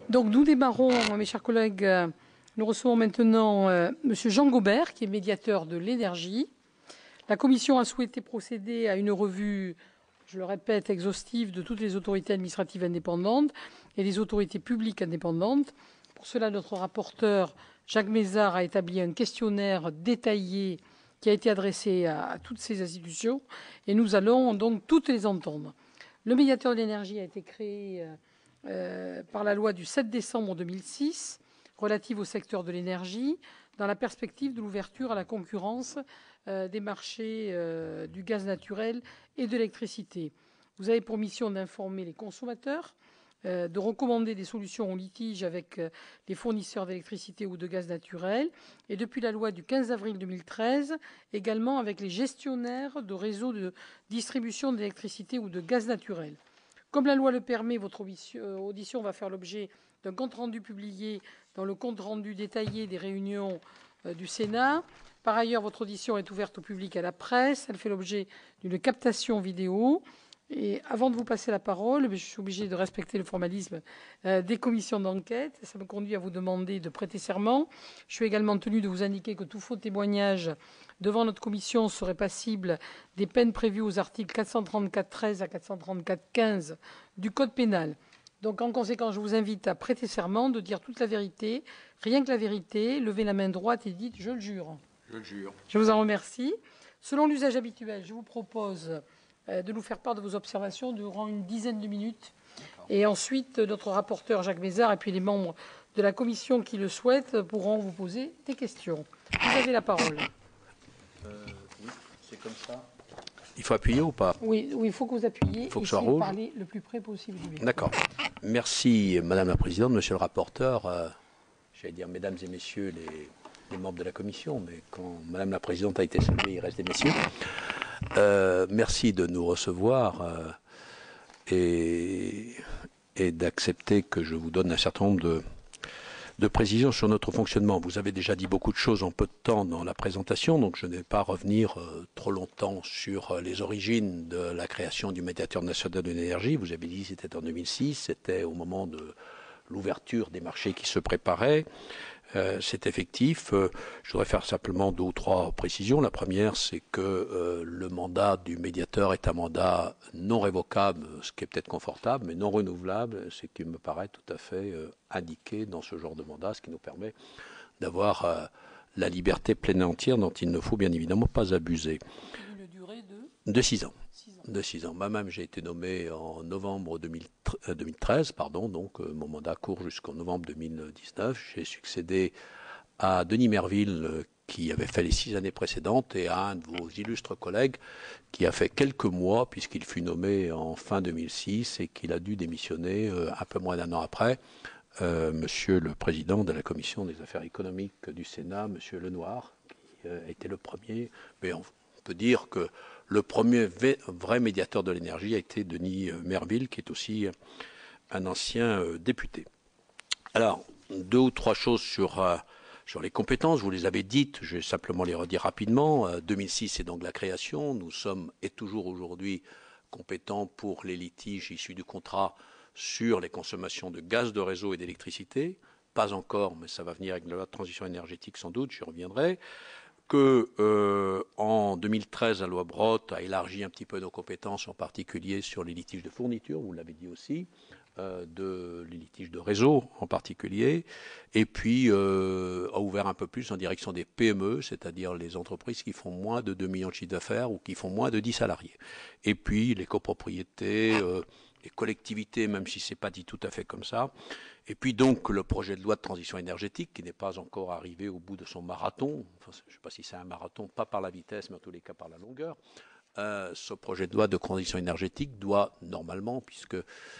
Donc nous démarrons, mes chers collègues. Nous recevons maintenant Monsieur Jean Gaubert, qui est médiateur de l'énergie. La Commission a souhaité procéder à une revue, je le répète, exhaustive de toutes les autorités administratives indépendantes et des autorités publiques indépendantes. Pour cela, notre rapporteur, Jacques Mézard, a établi un questionnaire détaillé qui a été adressé à toutes ces institutions et nous allons donc toutes les entendre. Le médiateur de l'énergie a été créé par la loi du 7 décembre 2006 relative au secteur de l'énergie dans la perspective de l'ouverture à la concurrence des marchés du gaz naturel et de l'électricité. Vous avez pour mission d'informer les consommateurs, de recommander des solutions aux litiges avec les fournisseurs d'électricité ou de gaz naturel, et depuis la loi du 15 avril 2013, également avec les gestionnaires de réseaux de distribution d'électricité ou de gaz naturel. Comme la loi le permet, votre audition va faire l'objet d'un compte-rendu publié dans le compte-rendu détaillé des réunions du Sénat. Par ailleurs, votre audition est ouverte au public et à la presse. Elle fait l'objet d'une captation vidéo. Et avant de vous passer la parole, je suis obligé de respecter le formalisme des commissions d'enquête. Ça me conduit à vous demander de prêter serment. Je suis également tenu de vous indiquer que tout faux témoignage devant notre commission serait passible des peines prévues aux articles 434-13 à 434-15 du Code pénal. Donc, en conséquence, je vous invite à prêter serment, de dire toute la vérité, rien que la vérité, levez la main droite et dites « je le jure ». Je le jure. Je vous en remercie. Selon l'usage habituel, je vous propose de nous faire part de vos observations durant une dizaine de minutes. Et ensuite, notre rapporteur Jacques Mézard et puis les membres de la commission qui le souhaitent pourront vous poser des questions. Vous avez la parole. Oui, c'est comme ça. Il faut appuyer ou pas? Oui, il faut que vous appuyiez. Il faut que et ça roule. parler le plus près possible du micro. D'accord. Merci, Madame la Présidente, Monsieur le rapporteur. J'allais dire Mesdames et Messieurs les membres de la Commission, mais quand Madame la Présidente a été saluée, il reste des Messieurs. Merci de nous recevoir et d'accepter que je vous donne un certain nombre de précisions sur notre fonctionnement. Vous avez déjà dit beaucoup de choses en peu de temps dans la présentation, donc je ne vais pas revenir trop longtemps sur les origines de la création du médiateur national de l'énergie. Vous avez dit que c'était en 2006, c'était au moment de l'ouverture des marchés qui se préparaient. C'est effectif. Je voudrais faire simplement 2 ou 3 précisions. La première, c'est que le mandat du médiateur est un mandat non révocable, ce qui est peut-être confortable, mais non renouvelable, ce qui me paraît tout à fait indiqué dans ce genre de mandat, ce qui nous permet d'avoir la liberté pleine et entière dont il ne faut bien évidemment pas abuser. Une durée de 6 ans. De 6 ans. Moi-même, j'ai été nommé en novembre 2013, donc mon mandat court jusqu'en novembre 2019. J'ai succédé à Denis Merville, qui avait fait les 6 années précédentes, et à un de vos illustres collègues qui a fait quelques mois, puisqu'il fut nommé en fin 2006 et qu'il a dû démissionner un peu moins d'1 an après. Monsieur le président de la Commission des affaires économiques du Sénat, Monsieur Lenoir, qui a été le premier, mais on peut dire que le premier vrai médiateur de l'énergie a été Denis Merville, qui est aussi un ancien député. Alors, 2 ou 3 choses sur les compétences. Vous les avez dites, je vais simplement les redire rapidement. 2006, c'est donc la création. Nous sommes et toujours aujourd'hui compétents pour les litiges issus du contrat sur les consommations de gaz de réseau et d'électricité. Pas encore, mais ça va venir avec la loi de transition énergétique sans doute, j'y reviendrai. En 2013, la loi Brottes a élargi un petit peu nos compétences, en particulier sur les litiges de fourniture, vous l'avez dit aussi, les litiges de réseau en particulier, et puis a ouvert un peu plus en direction des PME, c'est-à-dire les entreprises qui font moins de 2 millions de chiffres d'affaires ou qui font moins de 10 salariés. Et puis les copropriétés, les collectivités, même si ce n'est pas dit tout à fait comme ça. Et puis donc le projet de loi de transition énergétique qui n'est pas encore arrivé au bout de son marathon, enfin, je ne sais pas si c'est un marathon, pas par la vitesse, mais en tous les cas par la longueur. Ce projet de loi de transition énergétique doit normalement, puisque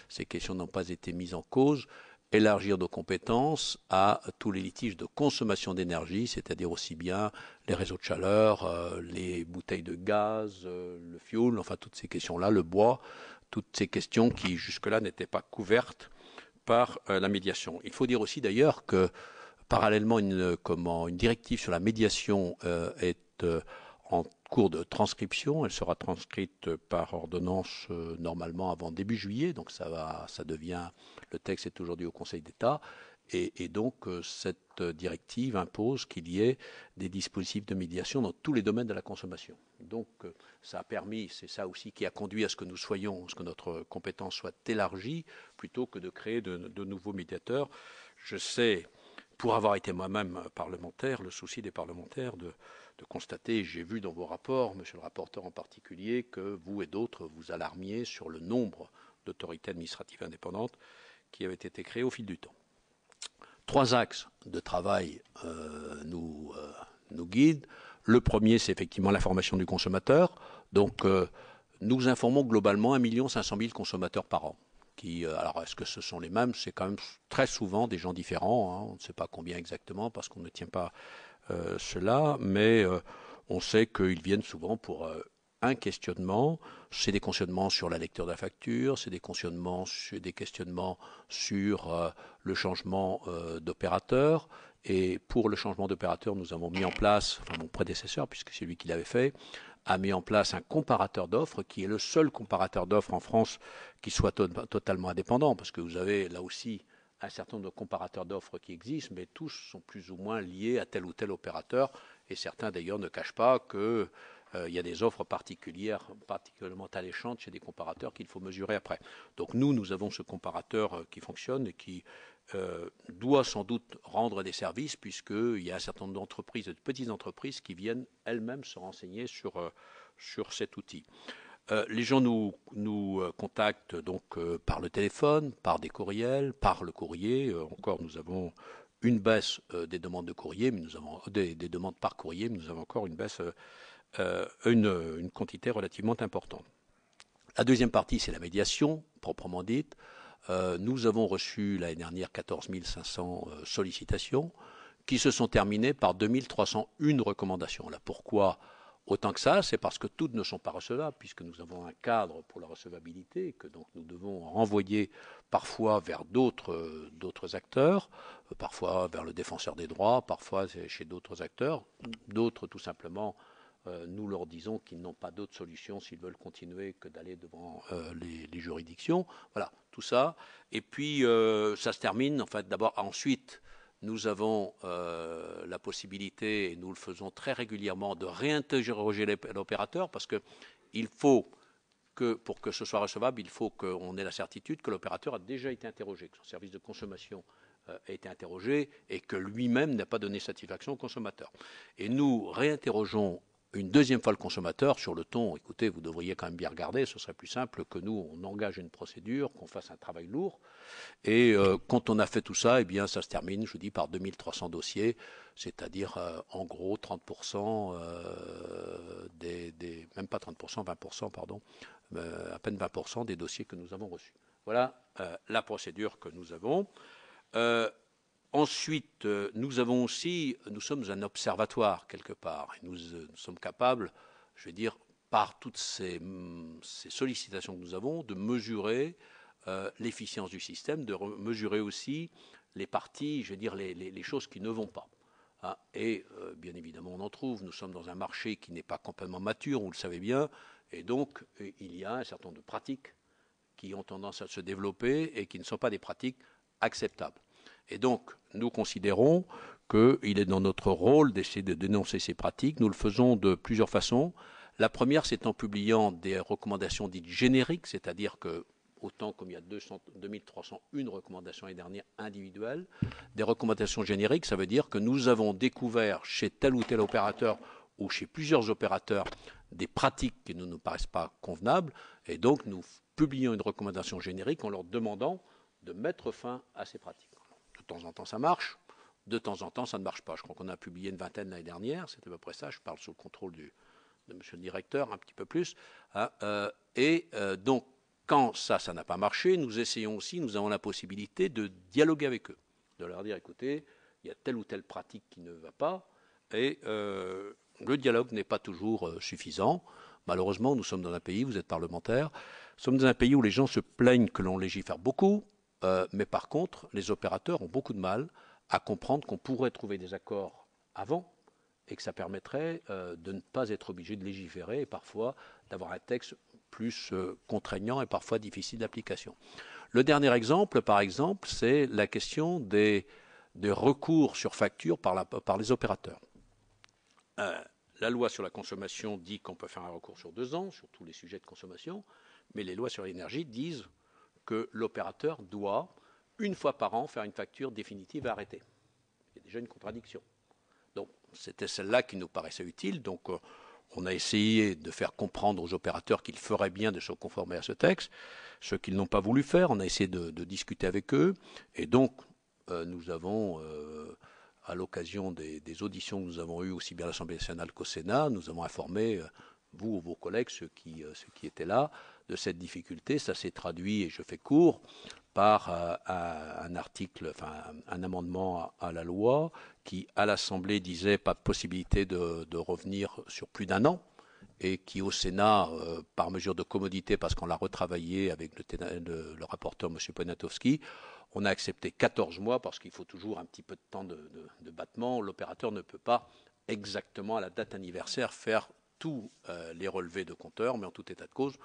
ces questions n'ont pas été mises en cause, élargir nos compétences à tous les litiges de consommation d'énergie, c'est-à-dire aussi bien les réseaux de chaleur, les bouteilles de gaz, le fioul, enfin toutes ces questions-là, le bois, toutes ces questions qui jusque-là n'étaient pas couvertes par la médiation. Il faut dire aussi d'ailleurs que parallèlement une directive sur la médiation est cours de transcription. Elle sera transcrite par ordonnance normalement avant début juillet. Donc le texte est aujourd'hui au Conseil d'État. Et donc, cette directive impose qu'il y ait des dispositifs de médiation dans tous les domaines de la consommation. Donc, ça a permis, c'est ça aussi qui a conduit à ce que nous soyons, à ce que notre compétence soit élargie, plutôt que de créer de nouveaux médiateurs. Je sais, pour avoir été moi-même parlementaire, le souci des parlementaires de constater, j'ai vu dans vos rapports, monsieur le rapporteur en particulier, que vous et d'autres vous alarmiez sur le nombre d'autorités administratives indépendantes qui avaient été créées au fil du temps. 3 axes de travail nous guident. Le premier, c'est effectivement l'information du consommateur. Donc, nous informons globalement 1 500 000 consommateurs par an. Alors, est-ce que ce sont les mêmes? C'est quand même très souvent des gens différents. Hein. On ne sait pas combien exactement parce qu'on ne tient pas cela, mais on sait qu'ils viennent souvent pour un questionnement. C'est des questionnements sur la lecture de la facture, c'est des questionnements sur le changement d'opérateur. Et pour le changement d'opérateur, nous avons mis en place, enfin mon prédécesseur, puisque c'est lui qui l'avait fait, a mis en place un comparateur d'offres qui est le seul comparateur d'offres en France qui soit totalement indépendant, parce que vous avez là aussi un certain nombre de comparateurs d'offres qui existent, mais tous sont plus ou moins liés à tel ou tel opérateur, et certains d'ailleurs ne cachent pas que il y a des offres particulièrement alléchantes chez des comparateurs qu'il faut mesurer après. Donc nous avons ce comparateur qui fonctionne et qui doit sans doute rendre des services, puisqu'il y a un certain nombre d'entreprises, de petites entreprises qui viennent elles-mêmes se renseigner sur cet outil. Les gens nous contactent donc par le téléphone, par des courriels, par le courrier. Encore, nous avons une baisse des demandes de courrier, mais nous avons des demandes par courrier, mais nous avons encore une baisse, une quantité relativement importante. La deuxième partie, c'est la médiation, proprement dite. Nous avons reçu l'année dernière 14 500 sollicitations qui se sont terminées par 2 301 recommandations. Là, pourquoi autant que ça? C'est parce que toutes ne sont pas recevables, puisque nous avons un cadre pour la recevabilité, que donc nous devons renvoyer parfois vers d'autres acteurs, parfois vers le défenseur des droits, parfois chez d'autres acteurs, d'autres tout simplement. Nous leur disons qu'ils n'ont pas d'autre solution s'ils veulent continuer que d'aller devant les juridictions. Voilà, tout ça. Et puis, ça se termine, en fait, d'abord, ensuite, nous avons la possibilité, et nous le faisons très régulièrement, de réinterroger l'opérateur, parce qu'il faut que, pour que ce soit recevable, il faut qu'on ait la certitude que l'opérateur a déjà été interrogé, que son service de consommation a été interrogé et que lui-même n'a pas donné satisfaction au consommateur. Et nous réinterrogeons une deuxième fois le consommateur sur le ton, écoutez, vous devriez quand même bien regarder, ce serait plus simple que nous, on engage une procédure, qu'on fasse un travail lourd. Et quand on a fait tout ça, eh bien, ça se termine, je vous dis, par 2300 dossiers, c'est-à-dire en gros 30%, même pas 30%, 20%, pardon, à peine 20% des dossiers que nous avons reçus. Voilà la procédure que nous avons. Ensuite, nous sommes un observatoire quelque part, et nous sommes capables, je veux dire, par toutes ces sollicitations que nous avons, de mesurer l'efficience du système, de mesurer aussi les parties, je veux dire, les choses qui ne vont pas. Hein, et bien évidemment, on en trouve. Nous sommes dans un marché qui n'est pas complètement mature, vous le savez bien, et donc il y a un certain nombre de pratiques qui ont tendance à se développer et qui ne sont pas des pratiques acceptables. Et donc, nous considérons qu'il est dans notre rôle d'essayer de dénoncer ces pratiques. Nous le faisons de plusieurs façons. La première, c'est en publiant des recommandations dites génériques, c'est-à-dire que, autant comme il y a 2301 recommandations l'année dernière individuelles, des recommandations génériques, ça veut dire que nous avons découvert chez tel ou tel opérateur ou chez plusieurs opérateurs des pratiques qui ne nous paraissent pas convenables, et donc nous publions une recommandation générique en leur demandant de mettre fin à ces pratiques. De temps en temps, ça marche. De temps en temps, ça ne marche pas. Je crois qu'on a publié une vingtaine l'année dernière. C'est à peu près ça. Je parle sous le contrôle de monsieur le directeur, un petit peu plus. Hein, donc, quand ça n'a pas marché, nous essayons aussi, nous avons la possibilité de dialoguer avec eux. De leur dire, écoutez, il y a telle ou telle pratique qui ne va pas. Et le dialogue n'est pas toujours suffisant. Malheureusement, nous sommes dans un pays, vous êtes parlementaire, nous sommes dans un pays où les gens se plaignent que l'on légifère beaucoup. Mais par contre, les opérateurs ont beaucoup de mal à comprendre qu'on pourrait trouver des accords avant et que ça permettrait de ne pas être obligé de légiférer et parfois d'avoir un texte plus contraignant et parfois difficile d'application. Le dernier exemple, par exemple, c'est la question des recours sur facture par les opérateurs. La loi sur la consommation dit qu'on peut faire un recours sur 2 ans sur tous les sujets de consommation, mais les lois sur l'énergie disent que l'opérateur doit, une fois par an, faire une facture définitive et arrêtée. Il y a déjà une contradiction. Donc, c'était celle-là qui nous paraissait utile. Donc, on a essayé de faire comprendre aux opérateurs qu'il ferait bien de se conformer à ce texte. Ceux qui n'ont pas voulu faire, on a essayé de discuter avec eux. Et donc, nous avons, à l'occasion des auditions que nous avons eues aussi bien à l'Assemblée nationale qu'au Sénat, nous avons informé, vous ou vos collègues, ceux qui étaient là, de cette difficulté. Ça s'est traduit, et je fais court, par un article, enfin un amendement à la loi qui, à l'Assemblée, disait pas de possibilité de revenir sur plus d'1 an, et qui, au Sénat, par mesure de commodité, parce qu'on l'a retravaillé avec le rapporteur, M. Poniatowski, on a accepté 14 mois, parce qu'il faut toujours un petit peu de temps de battement. L'opérateur ne peut pas exactement à la date anniversaire faire tous les relevés de compteurs, mais en tout état de cause,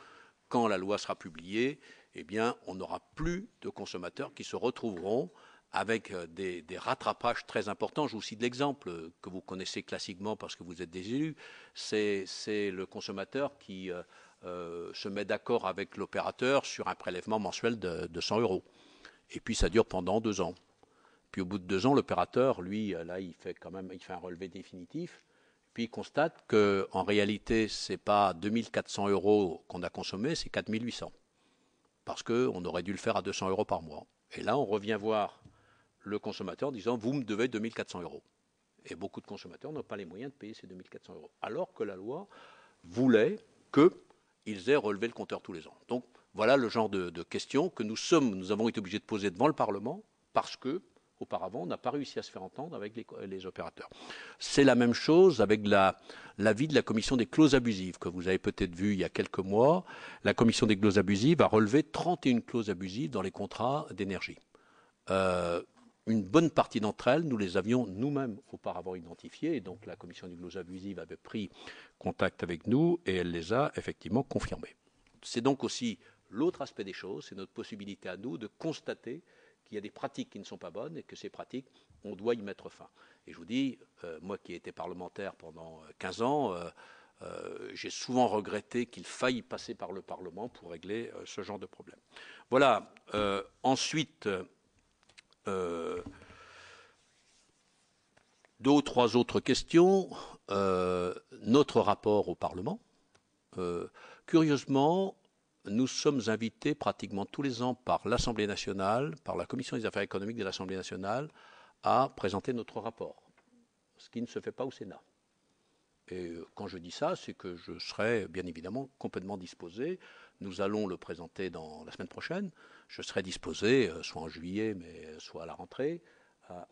quand la loi sera publiée, eh bien, on n'aura plus de consommateurs qui se retrouveront avec des rattrapages très importants. Je vous cite l'exemple que vous connaissez classiquement parce que vous êtes des élus. C'est le consommateur qui se met d'accord avec l'opérateur sur un prélèvement mensuel de 100 euros. Et puis ça dure pendant 2 ans. Puis au bout de 2 ans, l'opérateur, lui, là, il fait un relevé définitif. Puis il constate qu'en réalité, ce n'est pas 2400 euros qu'on a consommé, c'est 4800. Parce qu'on aurait dû le faire à 200 euros par mois. Et là, on revient voir le consommateur en disant, vous me devez 2400 euros. Et beaucoup de consommateurs n'ont pas les moyens de payer ces 2400 euros. Alors que la loi voulait qu'ils aient relevé le compteur tous les ans. Donc voilà le genre de questions que nous avons été obligés de poser devant le Parlement parce que auparavant, on n'a pas réussi à se faire entendre avec les opérateurs. C'est la même chose avec l'avis de la commission des clauses abusives, que vous avez peut-être vu il y a quelques mois. La commission des clauses abusives a relevé 31 clauses abusives dans les contrats d'énergie. Une bonne partie d'entre elles, nous les avions nous-mêmes auparavant identifiées, et donc la commission des clauses abusives avait pris contact avec nous, et elle les a effectivement confirmées. C'est donc aussi l'autre aspect des choses, c'est notre possibilité à nous de constater qu'il y a des pratiques qui ne sont pas bonnes et que ces pratiques, on doit y mettre fin. Et je vous dis, moi qui ai été parlementaire pendant 15 ans, j'ai souvent regretté qu'il faille passer par le Parlement pour régler ce genre de problème. Voilà. Ensuite, 2 ou 3 autres questions. Notre rapport au Parlement. Curieusement, nous sommes invités pratiquement tous les ans par l'Assemblée nationale, par la Commission des affaires économiques de l'Assemblée nationale, à présenter notre rapport, ce qui ne se fait pas au Sénat. Et quand je dis ça, c'est que je serai bien évidemment complètement disposé. Nous allons le présenter dans la semaine prochaine. Je serai disposé, soit en juillet, mais soit à la rentrée,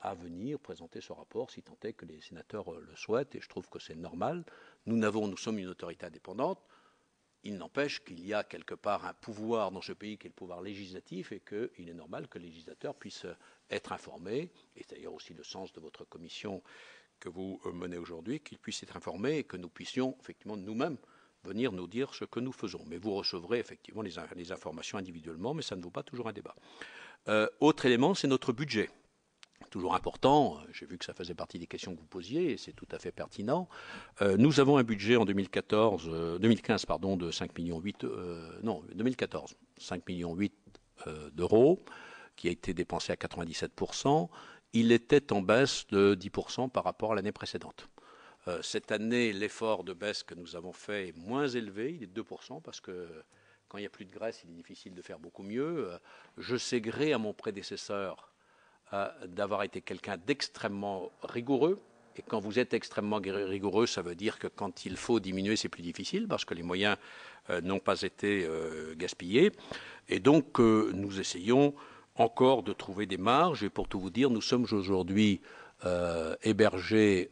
à venir présenter ce rapport, si tant est que les sénateurs le souhaitent, et je trouve que c'est normal. Nous sommes une autorité indépendante. Il n'empêche qu'il y a quelque part un pouvoir dans ce pays qui est le pouvoir législatif et qu'il est normal que le législateur puisse être informé, et c'est d'ailleurs aussi le sens de votre commission que vous menez aujourd'hui, qu'il puisse être informé et que nous puissions effectivement nous-mêmes venir nous dire ce que nous faisons. Mais vous recevrez effectivement les informations individuellement, mais ça ne vaut pas toujours un débat. Autre élément, c'est notre budget. Toujours important, j'ai vu que ça faisait partie des questions que vous posiez et c'est tout à fait pertinent. Nous avons un budget en 2015 de 5,8 millions 2014, 5,8 millions d'euros qui a été dépensé à 97%. Il était en baisse de 10% par rapport à l'année précédente. Cette année, l'effort de baisse que nous avons fait est moins élevé, il est de 2% parce que quand il n'y a plus de graisse, il est difficile de faire beaucoup mieux. Je sais gré à mon prédécesseur d'avoir été quelqu'un d'extrêmement rigoureux. Et quand vous êtes extrêmement rigoureux, ça veut dire que quand il faut diminuer, c'est plus difficile parce que les moyens n'ont pas été gaspillés. Et donc, nous essayons encore de trouver des marges. Et pour tout vous dire, nous sommes aujourd'hui hébergés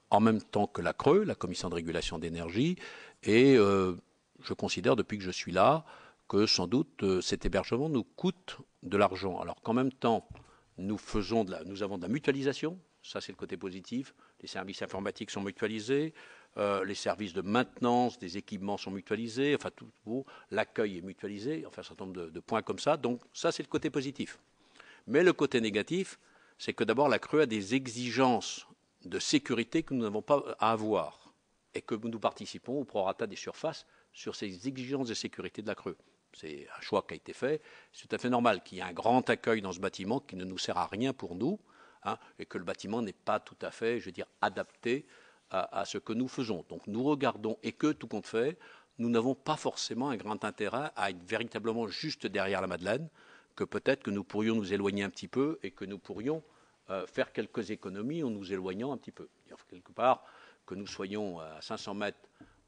en même temps que la CRE, la Commission de régulation d'énergie. Et je considère, depuis que je suis là, que sans doute cet hébergement nous coûte de l'argent. Alors qu'en même temps, nous avons de la mutualisation, ça c'est le côté positif. Les services informatiques sont mutualisés, les services de maintenance des équipements sont mutualisés, enfin tout, l'accueil est mutualisé, enfin un certain nombre de points comme ça. Donc ça c'est le côté positif. Mais le côté négatif, c'est que d'abord la CRE a des exigences de sécurité que nous n'avons pas à avoir et que nous participons au prorata des surfaces sur ces exigences de sécurité de la CRE. C'est un choix qui a été fait. C'est tout à fait normal qu'il y ait un grand accueil dans ce bâtiment qui ne nous sert à rien pour nous, hein, et que le bâtiment n'est pas tout à fait, je veux dire, adapté à ce que nous faisons. Donc nous regardons, et que tout compte fait, nous n'avons pas forcément un grand intérêt à être véritablement juste derrière la Madeleine, que peut-être que nous pourrions nous éloigner un petit peu et que nous pourrions faire quelques économies en nous éloignant un petit peu. Quelque part, que nous soyons à 500 mètres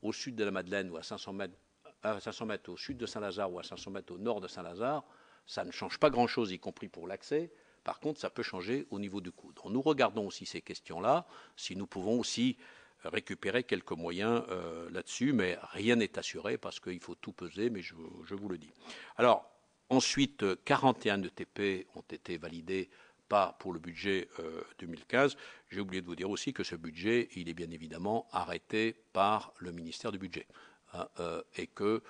au sud de la Madeleine ou à 500 mètres au sud de Saint-Lazare ou à 500 mètres au nord de Saint-Lazare, ça ne change pas grand-chose, y compris pour l'accès. Par contre, ça peut changer au niveau du coût. Donc, nous regardons aussi ces questions-là, si nous pouvons aussi récupérer quelques moyens là-dessus, mais rien n'est assuré parce qu'il faut tout peser, mais je vous le dis. Alors, ensuite, 41 ETP ont été validés, pas pour le budget 2015. J'ai oublié de vous dire aussi que ce budget, il est bien évidemment arrêté par le ministère du Budget. Et que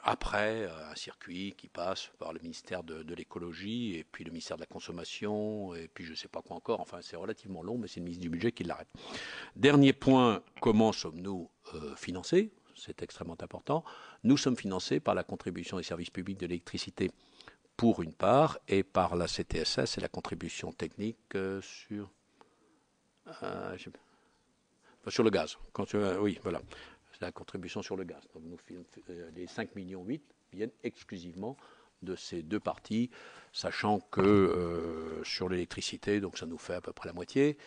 après un circuit qui passe par le ministère de l'écologie et puis le ministère de la consommation et puis je ne sais pas quoi encore, enfin c'est relativement long, mais c'est le ministre du Budget qui l'arrête. Dernier point, comment sommes-nous financés? C'est extrêmement important. Nous sommes financés par la contribution des services publics de l'électricité pour une part et par la CTSS et la contribution technique sur le gaz. Oui, voilà. C'est la contribution sur le gaz. Donc les 5,8 millions viennent exclusivement de ces deux parties, sachant que sur l'électricité, donc ça nous fait à peu près la moitié.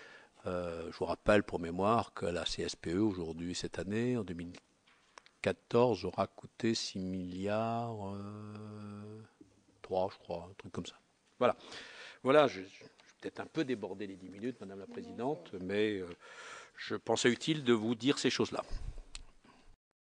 Je vous rappelle pour mémoire que la CSPE aujourd'hui, cette année, en 2014, aura coûté 6 milliards 3, je crois, un truc comme ça. Voilà. Voilà, je vais peut-être un peu déborder les 10 minutes, Madame la Présidente, mais je pensais utile de vous dire ces choses-là.